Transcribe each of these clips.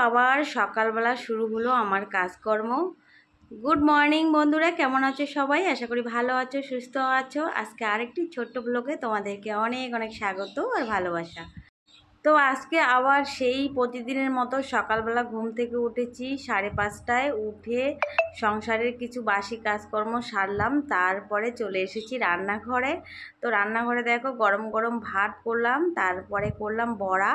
আবার সকালবেলা শুরু হলো আমার কাজকর্ম। গুড মর্নিং বন্ধুরা, কেমন আছো সবাই? আশা করি ভালো আছো, সুস্থ আছো। আজকে আরেকটি ছোট্ট ব্লগে তোমাদেরকে অনেক অনেক স্বাগত আর ভালোবাসা। তো আজকে আবার সেই প্রতিদিনের মতো সকালবেলা ঘুম থেকে উঠেছি 5:30টায়, উঠে সংসারের কিছু বাসি কাজকর্ম সারলাম, তারপরে চলে এসেছি রান্নাঘরে। তো রান্নাঘরে দেখো গরম গরম ভাত করলাম, তারপরে করলাম বড়া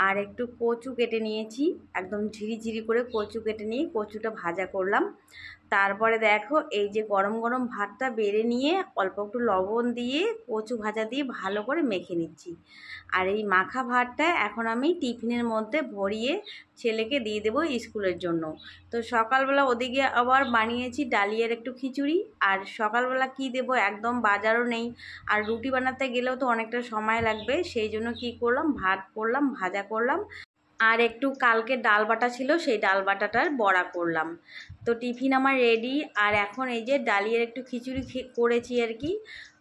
আর একটু কচু কেটে নিয়েছি, একদম ঝিরিঝিরি করে কচু কেটে নিয়ে কচুটা ভাজা করলাম। তারপরে দেখো এই যে গরম গরম ভাতটা বেড়ে নিয়ে অল্প একটু লবণ দিয়ে কচু ভাজা দিয়ে ভালো করে মেখে নিচ্ছি। আর এই মাখা ভাতটা এখন আমি টিফিনের মধ্যে ভরিয়ে ছেলেকে দিয়ে দেবো স্কুলের জন্য। তো সকালবেলা ওদিকে আবার বানিয়েছি ডালিয়ার একটু খিচুড়ি। আর সকালবেলা কি দেবো, একদম বাজারও নেই, আর রুটি বানাতে গেলেও তো অনেকটা সময় লাগবে, সেই জন্য কি করলাম, ভাত করলাম, ভাজা করলাম, আর একটু কালকে ডাল বাটা ছিল, সেই ডাল বাটাটার বড়া করলাম। তো টিফিন আমার রেডি। আর এখন এই যে ডালিয়ার একটু খিচুড়ি করেছি আর কি।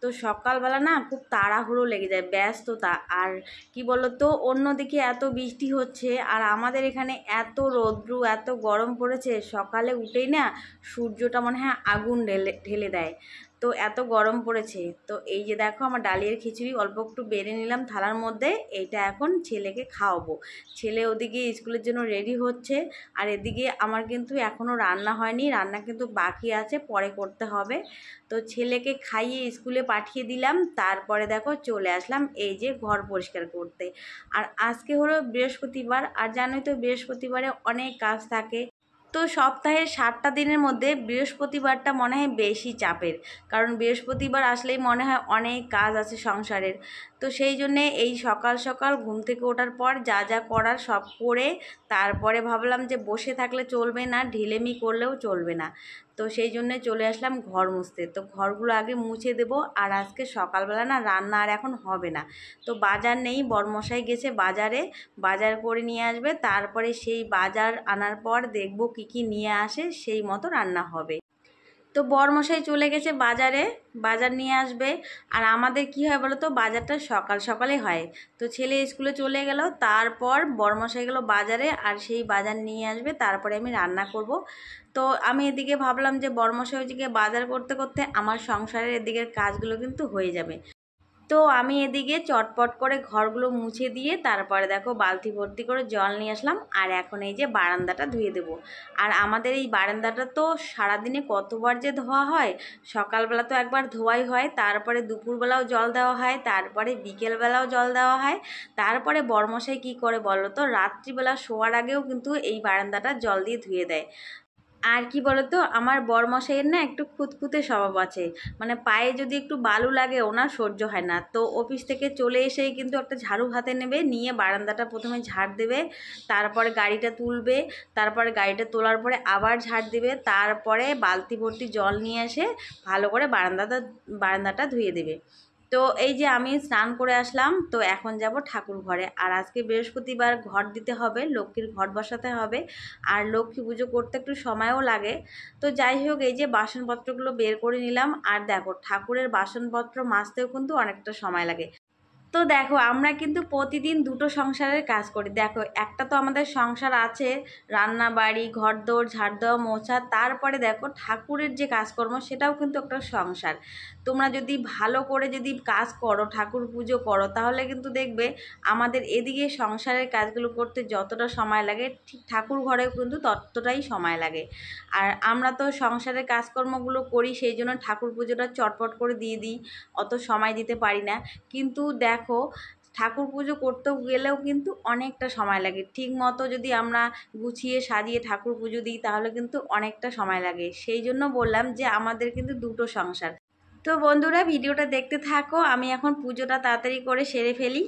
তো সকালবেলা না খুব তাড়াহুড়ো লেগে যায়, ব্যস্ততা। আর কি বলতো, অন্যদিকে এত বৃষ্টি হচ্ছে আর আমাদের এখানে এত রৌদ্র, এত গরম পড়েছে, সকালে উঠেই না সূর্যটা মনে হয় আগুন ঢেলে ঢেলে দেয়। তো এত গরম পড়েছে। তো এই যে দেখো আমার ডালিয়ার খিচুড়ি অল্প একটু বেড়ে নিলাম থালার মধ্যে, এইটা এখন ছেলেকে খাওয়াবো। ছেলে ওদিকে স্কুলের জন্য রেডি হচ্ছে, আর এদিকে আমার কিন্তু এখনও রান্না হয়নি, রান্না কিন্তু বাকি আছে, পরে করতে হবে। তো ছেলেকে খাইয়ে স্কুলে পাঠিয়ে দিলাম, তারপরে দেখো চলে আসলাম এই যে ঘর পরিষ্কার করতে। আর আজকে হলো বৃহস্পতিবার, আর জানোই তো বৃহস্পতিবারে অনেক কাজ থাকে। তো সপ্তাহের 7টা দিনের মধ্যে বৃহস্পতিবারটা মনে হয় বেশি চাপের, কারণ বৃহস্পতিবার আসলেই মনে হয় অনেক কাজ আছে সংসারের। তো সেই জন্যে এই সকাল সকাল ঘুম থেকে ওঠার পর যা যা করার সব করে তারপরে ভাবলাম যে বসে থাকলে চলবে না, ঢিলেমি করলেও চলবে না। তো সেই জন্যে চলে আসলাম ঘর মুছতে। তো ঘরগুলো আগে মুছে দেবো। আর আজকে সকালবেলা না রান্না আর এখন হবে না। তো বাজার নেই, বরমশাই গেছে বাজারে, বাজার করে নিয়ে আসবে, তারপরে সেই বাজার আনার পর দেখব কি কি নিয়ে আসে, সেই মতো রান্না হবে। তো বরমশাই চলে গেছে বাজারে, বাজার নিয়ে আসবে। আর আমাদের কি হয় বলো তো, বাজারটা সকাল সকালে হয়। তো ছেলে স্কুলে চলে গেল, তারপর বরমশাই গেল বাজারে, আর সেই বাজার নিয়ে আসবে, তারপরে আমি রান্না করব। তো আমি এদিকে ভাবলাম যে বরমশাই ওদিকে বাজার করতে করতে আমার সংসারের এদিকের কাজগুলো কিন্তু হয়ে যাবে। তো আমি এদিকে চটপট করে ঘরগুলো মুছে দিয়ে তারপরে দেখো বালতি ভর্তি করে জল নিয়ে আসলাম, আর এখন এই যে বারান্দাটা ধুয়ে দেবো। আর আমাদের এই বারান্দাটা তো সারাদিনে কতবার যে ধোয়া হয়। সকালবেলা তো একবার ধোয়াই হয়, তারপরে দুপুরবেলাও জল দেওয়া হয়, তারপরে বিকেলবেলাও জল দেওয়া হয়, তারপরে বরমশাই কী করে বলো তো, রাত্রিবেলা শোয়ার আগেও কিন্তু এই বারান্দাটা জল দিয়ে ধুয়ে দেয়। আর কি বলতো, আমার বরমশাইয়ের না একটু খুঁতখুঁতে স্বভাব আছে, মানে পায়ে যদি একটু বালু লাগে ওনার সহ্য হয় না। তো অফিস থেকে চলে এসেই কিন্তু একটা ঝাড়ু হাতে নেবে, নিয়ে বারান্দাটা প্রথমে ঝাড় দেবে, তারপরে গাড়িটা তুলবে, তারপরে গাড়িটা তোলার পরে আবার ঝাড় দেবে, তারপরে বালতি ভর্তি জল নিয়ে এসে ভালো করে বারান্দাটা ধুয়ে দেবে। তো এই যে আমি স্নান করে আসলাম, তো এখন যাব ঠাকুর ঘরে। আর আজকে বৃহস্পতিবার, ঘর দিতে হবে, লক্ষ্মীর ঘট বসাতে হবে, আর লক্ষ্মী পুজো করতে একটু সময়ও লাগে। তো যাই হোক, এই যে বাসনপত্রগুলো বের করে নিলাম। আর দেখো ঠাকুরের বাসনপত্র মাজতেও কিন্তু অনেকটা সময় লাগে। তো দেখো আমরা কিন্তু প্রতিদিন দুটো সংসারের কাজ করি। দেখো একটা তো আমাদের সংসার আছে, রান্না বাড়ি, ঘরদোর ঝাড় দেওয়া, মোছা, তারপরে দেখো ঠাকুরের যে কাজকর্ম, সেটাও কিন্তু একটা সংসার। তোমরা যদি ভালো করে যদি কাজ করো, ঠাকুর পুজো করো, তাহলে কিন্তু দেখবে আমাদের এদিকে সংসারের কাজগুলো করতে যতটা সময় লাগে, ঠিক ঠাকুর ঘরেও কিন্তু ততটাই সময় লাগে। আর আমরা তো সংসারের কাজকর্মগুলো করি, সেই জন্য ঠাকুর পুজোটা চটপট করে দিয়ে দিই, অত সময় দিতে পারি না। কিন্তু দেখো ঠাকুর পুজো করতেও গেলেও কিন্তু অনেকটা সময় লাগে, ঠিক মতো যদি আমরা গুছিয়ে সাজিয়ে ঠাকুর পুজো দিই তাহলে কিন্তু অনেকটা সময় লাগে। সেই জন্য বললাম যে আমাদের কিন্তু দুটো সংসার। তো বন্ধুরা ভিডিওটা দেখতে থাকো, আমি এখন পুজোটা তাড়াতাড়ি করে সেরে ফেলি।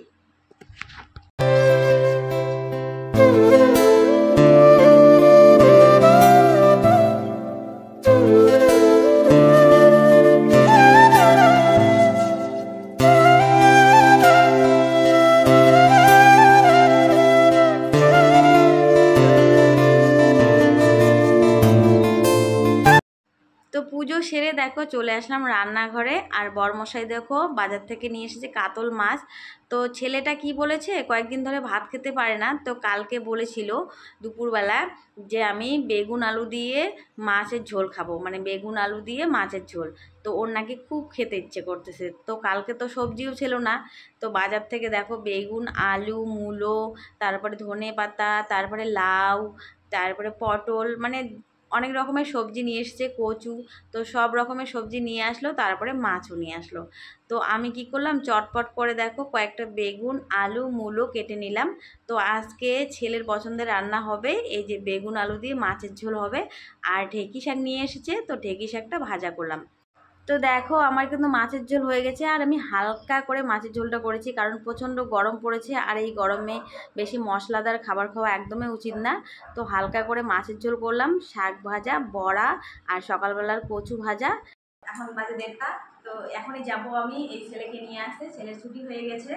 তো পুজো সেরে দেখো চলে আসলাম রান্নাঘরে, আর বরমশাই দেখো বাজার থেকে নিয়ে এসেছে কাতল মাছ। তো ছেলেটা কি বলেছে, কয়েকদিন ধরে ভাত খেতে পারে না, তো কালকে বলেছিল দুপুরবেলা যে আমি বেগুন আলু দিয়ে মাছের ঝোল খাবো, মানে বেগুন আলু দিয়ে মাছের ঝোল। তো ওর নাকি খুব খেতে ইচ্ছে করতেছে। তো কালকে তো সবজিও ছিল না, তো বাজার থেকে দেখো বেগুন, আলু, মূলো, তারপরে ধনে পাতা, তারপরে লাউ, তারপরে পটল, মানে অনেক রকমের সবজি নিয়ে এসছে, কচু। তো সব রকমের সবজি নিয়ে আসলো, তারপরে মাছও নিয়ে আসলো। তো আমি কি করলাম, চটপট করে দেখো কয়েকটা বেগুন, আলু, মূলো কেটে নিলাম। তো আজকে ছেলের পছন্দের রান্না হবে এই যে বেগুন আলু দিয়ে মাছের ঝোল হবে। আর ঢেঁকি শাক নিয়ে এসেছে, তো ঢেঁকি শাকটা ভাজা করলাম। তো দেখো আমার কিন্তু মাছের ঝোল হয়ে গেছে, আর আমি হালকা করে মাছের ঝোলটা করেছি কারণ প্রচণ্ড গরম পড়েছে, আর এই গরমে বেশি মশলাদার খাবার খাওয়া একদমই উচিত না। তো হালকা করে মাছের ঝোল করলাম, শাক ভাজা, বড়া, আর সকালবেলার কচু ভাজা। এখন বাজে 1:30, তো এখনই যাব আমি এই ছেলেকে নিয়ে আসতে, ছেলের ছুটি হয়ে গেছে।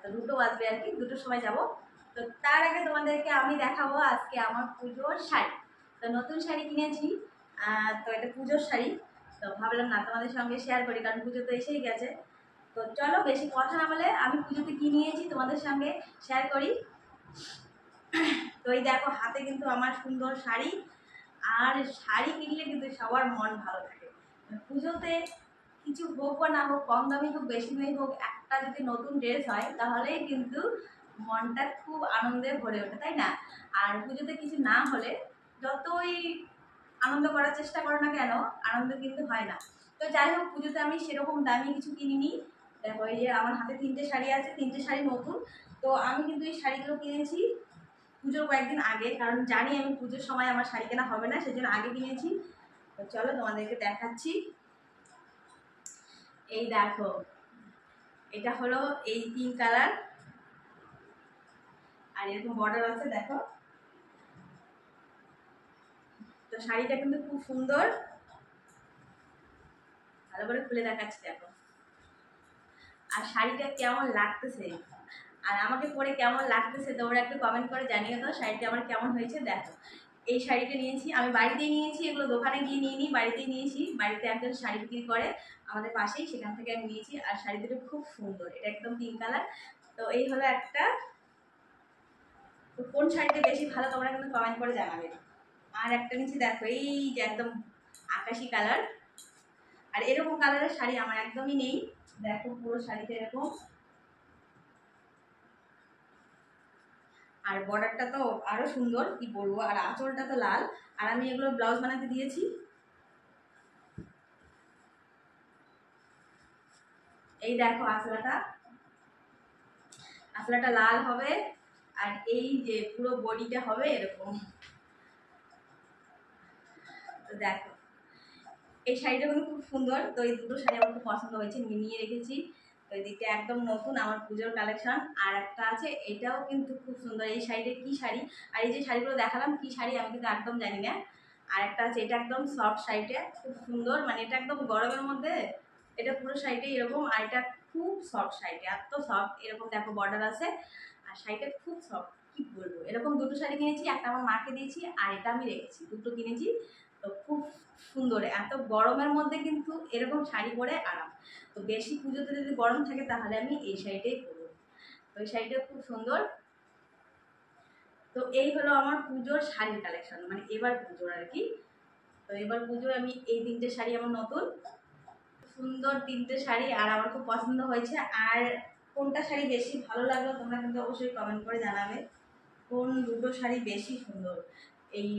তো 2টো বাজবে আর কি, 2টোর সময় যাব। তো তার আগে তোমাদেরকে আমি দেখাবো আজকে আমার পুজোর শাড়ি। তো নতুন শাড়ি কিনেছি, তো এটা পুজোর শাড়ি। তো ভাবলাম না তোমাদের সঙ্গে শেয়ার করি, কারণ পুজো তো এসেই গেছে। তো চলো বেশি কথা না বলে আমি পুজোতে কী নিয়েছি তোমাদের সঙ্গে শেয়ার করি। তো এই দেখো হাতে কিন্তু আমার সুন্দর শাড়ি, আর শাড়ি কিনলে কিন্তু সবার মন ভালো থাকে। পুজোতে কিছু হোক বা না হোক, কম দামি হোক বেশি দামি হোক, একটা যদি নতুন ড্রেস হয় তাহলেই কিন্তু মনটা খুব আনন্দে ভরে ওঠে, তাই না? আর পুজোতে কিছু না হলে যতই আনন্দ করার চেষ্টা করো না কেন, আনন্দ কিন্তু হয় না। তো যাই হোক, পুজোতে আমি সেরকম দামি কিছু কিনিনি। দেখো এই যে আমার হাতে 3টে শাড়ি আছে, 3টে শাড়ি নতুন। তো আমি কিন্তু এই শাড়িগুলো কিনেছি পুজোর কয়েকদিন আগে, কারণ জানি আমি পুজোর সময় আমার শাড়ি কেনা হবে না, সেজন্য আগে কিনেছি। তো চলো তোমাদেরকে দেখাচ্ছি। এই দেখো, এটা হলো এই পিঙ্ক কালার, আর এরকম বর্ডার আছে দেখো। তো শাড়িটা কিন্তু খুব সুন্দর, ভালো করে খুলে দেখাচ্ছি দেখো। আর শাড়িটা কেমন লাগতেছে, আর আমাকে পরে কেমন লাগতেছে তোমরা একটু কমেন্ট করে জানিয়ে দাও শাড়িটা আমার কেমন হয়েছে। দেখো এই শাড়িটা নিয়েছি আমি বাড়িতেই নিয়েছি, এগুলো দোকানে গিয়ে নিয়ে নিই, বাড়িতেই নিয়েছি। বাড়িতে একজন শাড়ি বিক্রি করে আমাদের পাশেই, সেখান থেকে আমি নিয়েছি। আর শাড়ি দুটো খুব সুন্দর, এটা একদম পিঙ্ক কালার। তো এই হলো একটা। তো কোন শাড়িটা বেশি ভালো তোমরা কিন্তু কমেন্ট করে জানাবে। আর একটা নিচে দেখো এই যে একদম আকাশি কালার, আর এরকম কালারের শাড়ি আমার একদমই নেই। দেখো পুরো শাড়িটা এরকম, আর বর্ডারটা তো আরো সুন্দর, কি বলবো, আর আঁচলটা তো লাল। আর আমি এগুলো ব্লাউজ বানাতে দিয়েছি। এই দেখো আঁচলাটা লাল হবে, আর এই যে পুরো বডিটা হবে এরকম। তো দেখো এই শাড়িটা কিন্তু খুব সুন্দর। তো এই দুটো শাড়ি আমার খুব পছন্দ হয়েছে, নিয়ে রেখেছি। তো এই দিকটা একদম নতুন আমার পুজোর কালেকশন। আর একটা আছে, এটাও কিন্তু খুব সুন্দর। এই শাড়িটা কি শাড়ি, আর এই যে শাড়িগুলো দেখালাম কি শাড়ি আমি কিন্তু একদম জানি না। আর একটা আছে, এটা একদম সফট শাড়িটা খুব সুন্দর, মানে এটা একদম গরমের মধ্যে এটা পুরো শাড়িটাই এরকম। আর এটা খুব সফট শাড়িটা, এত সফট, এরকম দেখো বর্ডার আছে, আর শাড়িটা খুব সফট, কি বলবো। এরকম দুটো শাড়ি কিনেছি, একটা আমার মাকে দিয়েছি আর এটা আমি রেখেছি, দুটো কিনেছি। তো খুব সুন্দর, এত গরমের মধ্যে কিন্তু এরকম শাড়ি পরে আরাম। তো বেশি পুজোতে যদি গরম থাকে তাহলে আমি এই শাড়িটাই পরবো। তো এই শাড়িটা খুব সুন্দর। তো এই হলো আমার পুজোর শাড়ির কালেকশন, মানে এবার পুজোর আর কি। তো এবার পুজোর আমি এই 3টে শাড়ি আমার নতুন, সুন্দর 3টে শাড়ি, আর আমার খুব পছন্দ হয়েছে। আর কোনটা শাড়ি বেশি ভালো লাগলো তোমরা কিন্তু অবশ্যই কমেন্ট করে জানাবে, কোন দুটো শাড়ি বেশি সুন্দর, এই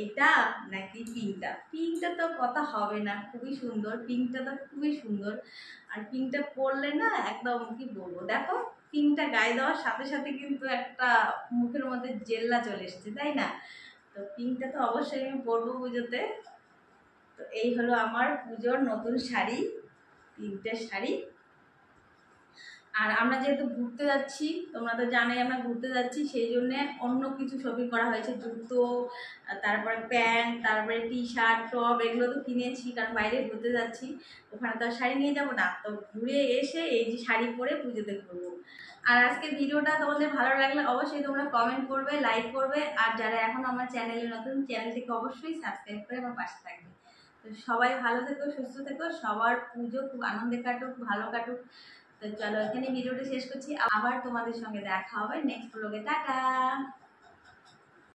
এইটা নাকি পিঙ্কটা। পিঙ্কটা তো কথা হবে না, খুবই সুন্দর, পিঙ্কটা তো খুবই সুন্দর। আর পিঙ্কটা পরলে না একদম কি বলবো, দেখো পিঙ্কটা গায়ে দেওয়ার সাথে সাথে কিন্তু একটা মুখের মধ্যে জেল্লা চলে এসেছে, তাই না? তো পিঙ্কটা তো অবশ্যই আমি পরবো পুজোতে। তো এই হলো আমার পুজোর নতুন শাড়ি, 3টে শাড়ি। আর আমরা যেহেতু ঘুরতে যাচ্ছি, তোমরা তো জানোই আমরা ঘুরতে যাচ্ছি, সেই জন্যে অন্য কিছু শপিং করা হয়েছে। জুতো, তারপরে প্যান্ট, তারপরে টি শার্ট, টপ, এগুলো তো কিনেছি, কারণ বাইরে ঘুরতে যাচ্ছি, ওখানে তো আর শাড়ি নিয়ে যাবো না। তো ঘুরে এসে এই যে শাড়ি পরে পুজোতে ঘুরবো। আর আজকে ভিডিওটা তোমাদের ভালো লাগলে অবশ্যই তোমরা কমেন্ট করবে, লাইক করবে, আর যারা এখন আমার চ্যানেলে নতুন, চ্যানেলটিকে অবশ্যই সাবস্ক্রাইব করে আমার পাশে থাকবে। তো সবাই ভালো থেকো, সুস্থ থেকো, সবার পুজো খুব আনন্দে কাটুক, ভালো কাটুক। তো চলো এখানে ভিডিওটা শেষ করছি, আবার তোমাদের সঙ্গে দেখা হবে নেক্সট ব্লগে। টাটা।